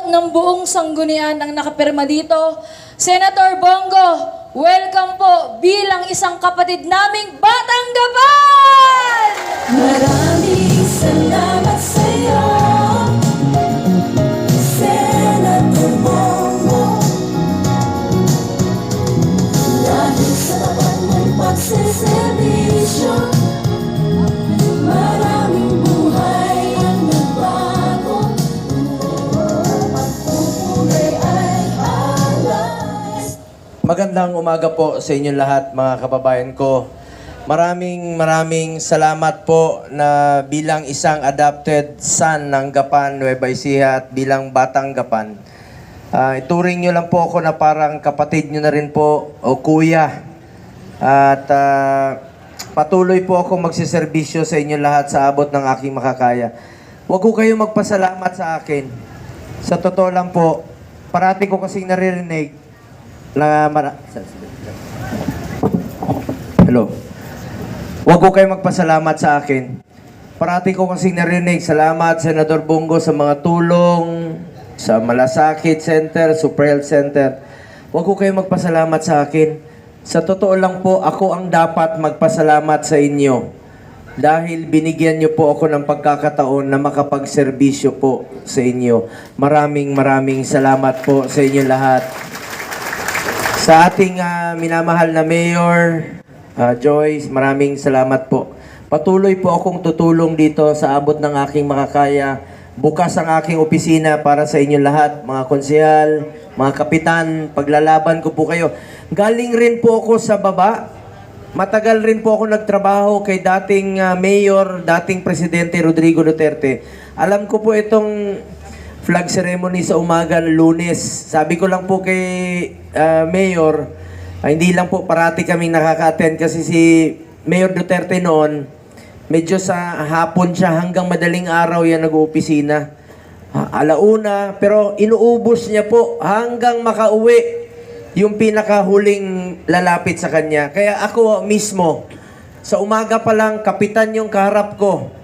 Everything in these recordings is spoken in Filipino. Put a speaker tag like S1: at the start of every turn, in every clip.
S1: ng buong sanggunian ang nakapirma dito. Senator Bongo, welcome po bilang isang kapatid naming Batang Gapan!
S2: Maraming salamat sa'yo, Senator Bongo, dahil sa tapat mong pagsiservisyo, maraming buhay ang nagbago. Pagpupulay ay alay.
S3: Magandang umaga po sa inyong lahat, mga kababayan ko. Maraming salamat po na bilang isang adopted son ng Gapan, Nueva Ecija at bilang Batang Gapan. Ituring nyo lang po ako na parang kapatid nyo na rin po o kuya. At patuloy po ako magsiservisyo sa inyo lahat sa abot ng aking makakaya. Huwag ko kayo magpasalamat sa akin. Sa totoo lang po, parati ko kasing naririnig na Hello. Huwag ko kayo magpasalamat sa akin. Parati ko kasing narinig, salamat Senador Bongo sa mga tulong sa Malasakit Center, Super Health Center. Huwag ko kayo magpasalamat sa akin. Sa totoo lang po, ako ang dapat magpasalamat sa inyo. Dahil binigyan niyo po ako ng pagkakataon na makapagserbisyo po sa inyo. Maraming salamat po sa inyo lahat. Sa ating minamahal na Mayor, Joyce, maraming salamat po. Patuloy po akong tutulong dito sa abot ng aking makakaya. Bukas ang aking opisina para sa inyo lahat, mga konsehal, mga kapitan, paglalaban ko po kayo. Galing rin po ako sa baba. Matagal rin po ako nagtrabaho kay dating Mayor, dating Presidente Rodrigo Duterte. Alam ko po itong flag ceremony sa umaga ng Lunes. Sabi ko lang po kay Mayor, hindi lang po parati kaming nakaka-attend kasi si Mayor Duterte noon, medyo sa hapon siya hanggang madaling araw yan nag-uopisina. Alauna, pero inuubos niya po hanggang makauwi yung pinakahuling lalapit sa kanya. Kaya ako mismo, sa umaga pa lang, kapitan yung kaharap ko.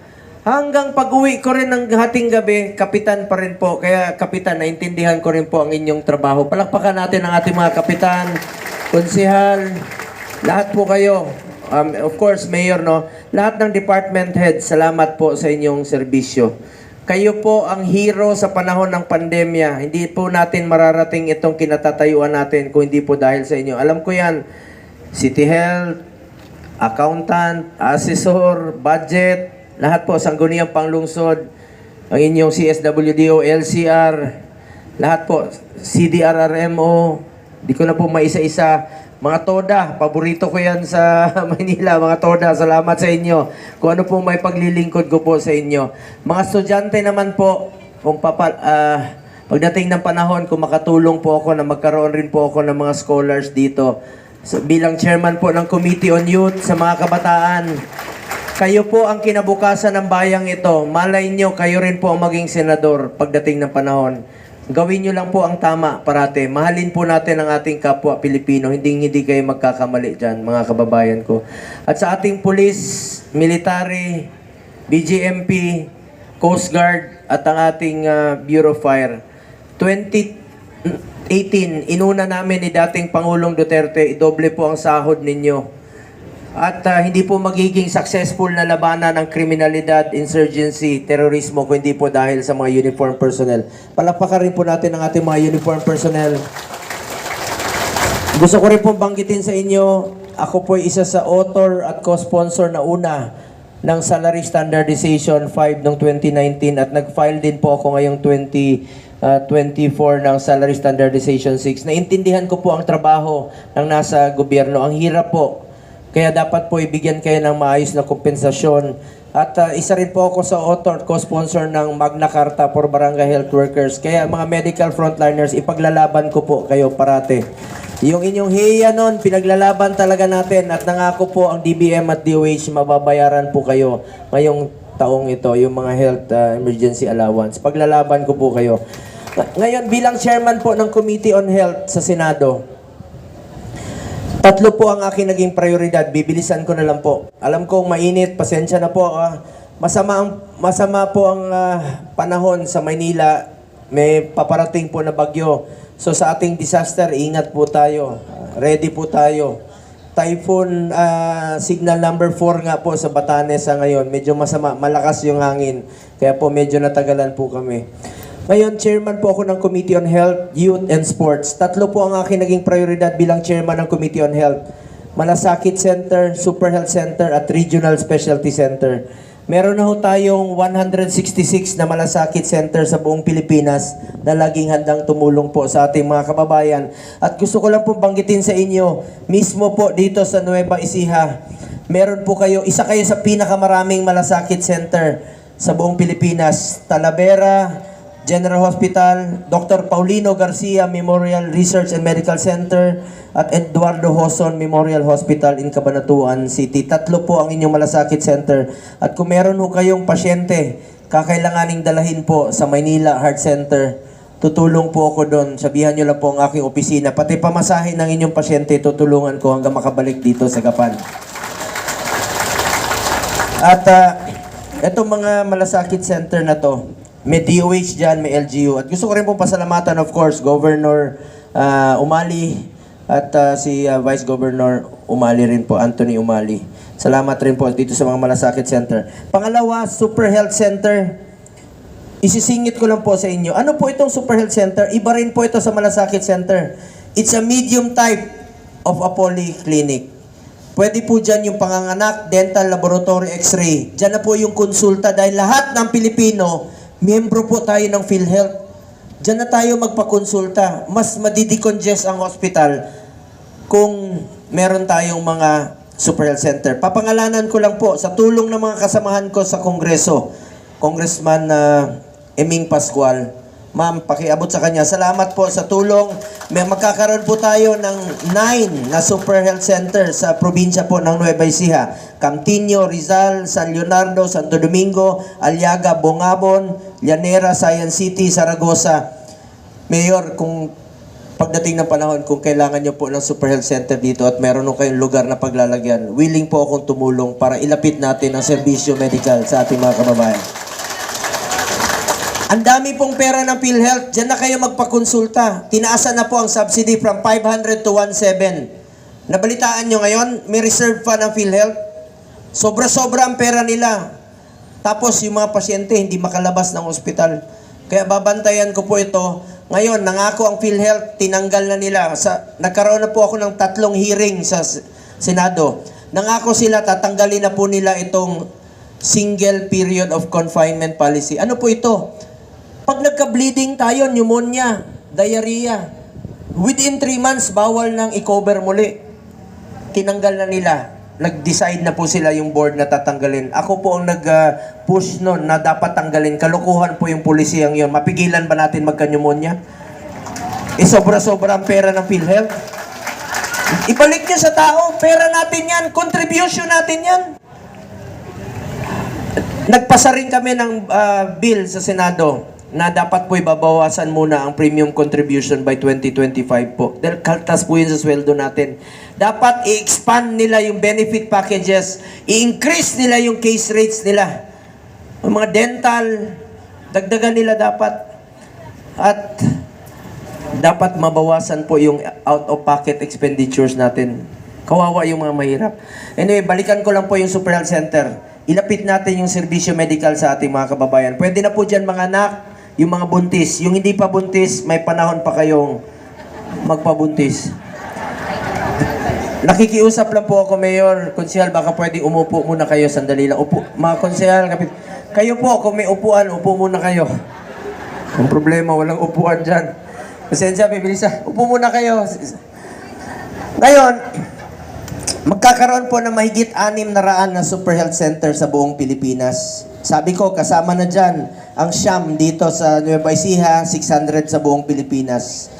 S3: Hanggang pag-uwi ko rin ng hating gabi, kapitan pa rin po. Kaya kapitan, naintindihan ko rin po ang inyong trabaho. Palakpakan natin ang ating mga kapitan, konsehal, lahat po kayo. Of course, Mayor, no? Lahat ng department head, salamat po sa inyong serbisyo. Kayo po ang hero sa panahon ng pandemya. Hindi po natin mararating itong kinatatayuan natin kung hindi po dahil sa inyo. Alam ko yan, City Health, accountant, assessor, budget, lahat po, sangguniang panglungsod, ang inyong CSWDO, LCR, lahat po, CDRRMO, di ko na po maisa-isa. Mga TODA, paborito ko yan sa Manila. Mga TODA, salamat sa inyo. Kung ano po may paglilingkod ko po sa inyo. Mga estudyante naman po, kung pagdating ng panahon, kung makatulong po ako na magkaroon rin po ako ng mga scholars dito. So, bilang chairman po ng Committee on Youth sa mga kabataan, kayo po ang kinabukasan ng bayang ito. Malay nyo, kayo rin po ang maging senador pagdating ng panahon. Gawin nyo lang po ang tama parate. Mahalin po natin ang ating kapwa Pilipino. Hindi kayo magkakamali dyan, mga kababayan ko. At sa ating police, military, BGMP, Coast Guard, at ang ating Bureau of Fire. 2018, inuna namin ni dating Pangulong Duterte, idoble po ang sahod ninyo. At hindi po magiging successful na labanan ng kriminalidad, insurgency, terorismo kung hindi po dahil sa mga uniform personnel. Palakpakan rin po natin ang ating mga uniform personnel. Gusto ko rin po banggitin sa inyo, ako po isa sa author at co-sponsor na una ng Salary Standardization 5 noong 2019 at nag-file din po ako ngayong 2024 ng Salary Standardization 6. Naintindihan ko po ang trabaho ng nasa gobyerno. Ang hirap po. Kaya dapat po ibigyan kayo ng maayos na kompensasyon. At isa rin po ako sa author at co-sponsor ng Magna Carta for Barangay Health Workers. Kaya mga medical frontliners, ipaglalaban ko po kayo parate. Yung inyong hiya nun, pinaglalaban talaga natin. At nangako po ang DBM at DOH, mababayaran po kayo ngayong taong ito, yung mga health emergency allowance. Paglalaban ko po kayo. Ngayon, bilang chairman po ng Committee on Health sa Senado, tatlo po ang aking naging prioridad. Bibilisan ko na lang po. Alam kong mainit, pasensya na po. Masama po ang panahon sa Maynila. may paparating po na bagyo. So sa ating disaster, ingat po tayo. Ready po tayo. Typhoon signal number 4 nga po sa Batanes sa ngayon. Medyo masama, malakas yung hangin. Kaya po medyo natagalan po kami. Ngayon, chairman po ako ng Committee on Health, Youth and Sports. 3 po ang aking naging prioridad bilang chairman ng Committee on Health. Malasakit Center, Super Health Center at Regional Specialty Center. Meron na ho tayong 166 na malasakit center sa buong Pilipinas na laging handang tumulong po sa ating mga kababayan. At gusto ko lang po banggitin sa inyo, mismo po dito sa Nueva Ecija, meron po kayo, isa kayo sa pinakamaraming malasakit center sa buong Pilipinas. Talavera General Hospital, Dr. Paulino Garcia Memorial Research and Medical Center, at Eduardo Hoson Memorial Hospital in Cabanatuan City. 3 po ang inyong malasakit center. At kung meron ho kayong pasyente, kakailanganing dalahin po sa Maynila Heart Center, tutulong po ako doon. Sabihan nyo lang po ang aking opisina. Pati pamasahin ng inyong pasyente, tutulungan ko hanggang makabalik dito sa Gapan. At itong mga malasakit center na to, may DOH dyan, may LGU. At gusto ko rin pong pasalamatan, of course, Governor Umali at si Vice Governor Umali rin po, Anthony Umali. Salamat rin po dito sa mga malasakit center. Pangalawa, Super Health Center. Isisingit ko lang po sa inyo. Ano po itong Super Health Center? Iba rin po ito sa malasakit center. It's a medium type of a polyclinic. Pwede po dyan yung panganganak, dental, laboratory, x-ray. Dyan na po yung konsulta dahil lahat ng Pilipino, miyembro po tayo ng PhilHealth. Diyan na tayo magpakonsulta. Mas madidecongest ang hospital kung meron tayong mga Super Health Center. Papangalanan ko lang po, sa tulong ng mga kasamahan ko sa Kongreso, Congressman Eming Pascual, ma'am, pakiabot sa kanya. Salamat po sa tulong. Magkakaroon po tayo ng 9 na Super Health Center sa probinsya po ng Nueva Ecija. Camtinio, Rizal, San Leonardo, Santo Domingo, Aliaga, Bongabon, Llanera, Science City, Zaragoza. Mayor, kung pagdating ng panahon, kung kailangan nyo po ng Super Health Center dito at meron nung kayong lugar na paglalagyan, willing po akong tumulong para ilapit natin ang serbisyo medical sa ating mga kababayan. Ang dami pong pera ng PhilHealth, dyan na kayo magpakonsulta. Tinaasan na po ang subsidy from 500 to 1.7. Nabalitaan nyo ngayon, may reserve pa ng PhilHealth. Sobra-sobra ang pera nila. Tapos yung mga pasyente hindi makalabas ng ospital. Kaya babantayan ko po ito. Ngayon, nangako ang PhilHealth, tinanggal na nila. Nagkaroon na po ako ng 3 hearing sa Senado. Nangako sila, tatanggalin na po nila itong single period of confinement policy. Ano po ito? Pag nagka-bleeding tayo, pneumonia, diarrhea, within 3 months, bawal nang i-cover muli. Tinanggal na nila. Nag-decide na po sila yung board na tatanggalin. Ako po ang nag-push noon na dapat tanggalin. Kalukuhan po yung pulisiyang yun. Mapigilan ba natin magka-pneumonia? Sobra-sobra ang pera ng PhilHealth. Ibalik niyo sa tao. Pera natin yan. Contribution natin yan. Nagpasa rin kami ng bill sa Senado na dapat po ibabawasan muna ang premium contribution by 2025 po. Dahil kaltas po yun sa sweldo natin. Dapat i-expand nila yung benefit packages, i-increase nila yung case rates nila. Yung mga dental, dagdagan nila dapat. At dapat mabawasan po yung out-of-pocket expenditures natin. Kawawa yung mga mahirap. Anyway, balikan ko lang po yung Super Health Center. Ilapit natin yung serbisyo medical sa ating mga kababayan. Pwede na po dyan mga anak, yung mga buntis. Yung hindi pa buntis, may panahon pa kayong magpabuntis. Nakikiusap lang po ako, Mayor. Konsehal, baka pwede umupo muna kayo. Sandali lang. Upo. Mga konsehal, kayo po, kung may upuan, upo muna kayo. Ang problema, walang upuan dyan. Pasensya, bibilisa. Upo muna kayo. Ngayon, magkakaroon po ng mahigit 600 na Super Health Center sa buong Pilipinas. Sabi ko, kasama na dyan ang Siam dito sa Nueva Ecija, 600 sa buong Pilipinas.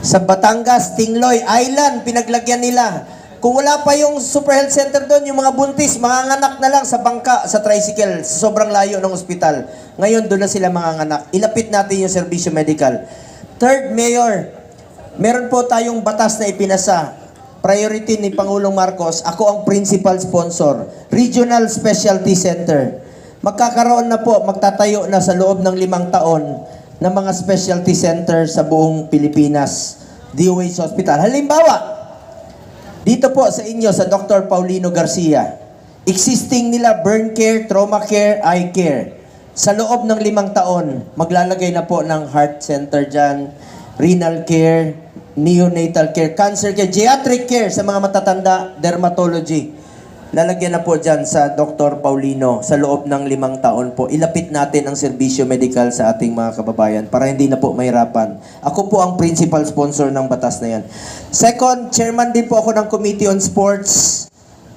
S3: Sa Batangas, Tingloy, Island, pinaglagyan nila. Kung wala pa yung Super Health Center doon, yung mga buntis, manganganak na lang sa bangka, sa tricycle, sa sobrang layo ng ospital. Ngayon, doon na sila manganganak. Ilapit natin yung serbisyo medical. Third, Mayor, meron po tayong batas na ipinasa. Priority ni Pangulong Marcos, ako ang principal sponsor. Regional Specialty Center. Magkakaroon na po, magtatayo na sa loob ng 5 taon ng mga specialty center sa buong Pilipinas, DOH Hospital. Halimbawa, dito po sa inyo, sa Dr. Paulino Garcia, existing nila burn care, trauma care, eye care. Sa loob ng 5 taon, maglalagay na po ng heart center dyan, renal care, neonatal care, cancer care, geriatric care sa mga matatanda, dermatology. Lalagyan na po dyan sa Dr. Paulino sa loob ng 5 taon po. Ilapit natin ang serbisyo medikal sa ating mga kababayan para hindi na po mahirapan. Ako po ang principal sponsor ng batas na yan. Second, chairman din po ako ng Committee on Sports.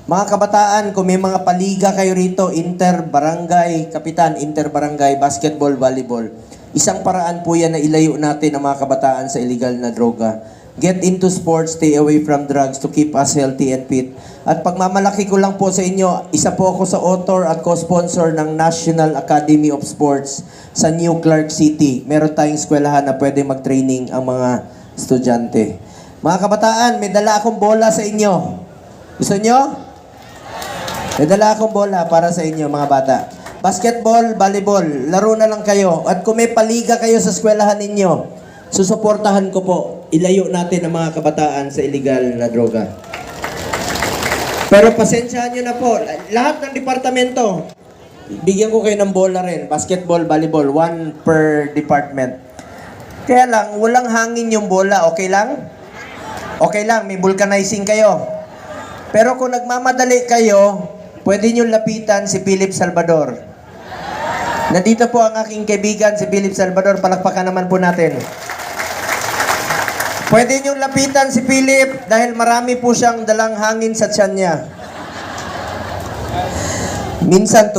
S3: Mga kabataan, kung may mga paliga kayo rito, inter-barangay, kapitan, inter-barangay, basketball, volleyball. Isang paraan po yan na ilayo natin ang mga kabataan sa illegal na droga. Get into sports, stay away from drugs to keep us healthy and fit. At pagmamalaki ko lang po sa inyo, isa po ako sa author at co-sponsor ng National Academy of Sports sa New Clark City. Meron tayong eskwelahan na pwede mag-training ang mga estudyante. Mga kabataan, may dala akong bola sa inyo. Gusto nyo? May dala akong bola para sa inyo, mga bata. Basketball, volleyball, laro na lang kayo. At kung may paliga kayo sa eskwelahan ninyo, susuportahan ko po. Ilayo natin ang mga kabataan sa illegal na droga. Pero pasensyahan nyo na po. Lahat ng departamento, bigyan ko kayo ng bola rin. Basketball, volleyball, 1 per department. Kaya lang, walang hangin yung bola. Okay lang? Okay lang, may vulcanizing kayo. Pero kung nagmamadali kayo, pwede nyo lapitan si Philip Salvador. Nandito po ang aking kaibigan, si Philip Salvador. Palakpakan naman po natin. Pwede niyong lapitan si Philip dahil marami po siyang dalang hangin sa tiyan niya. Minsan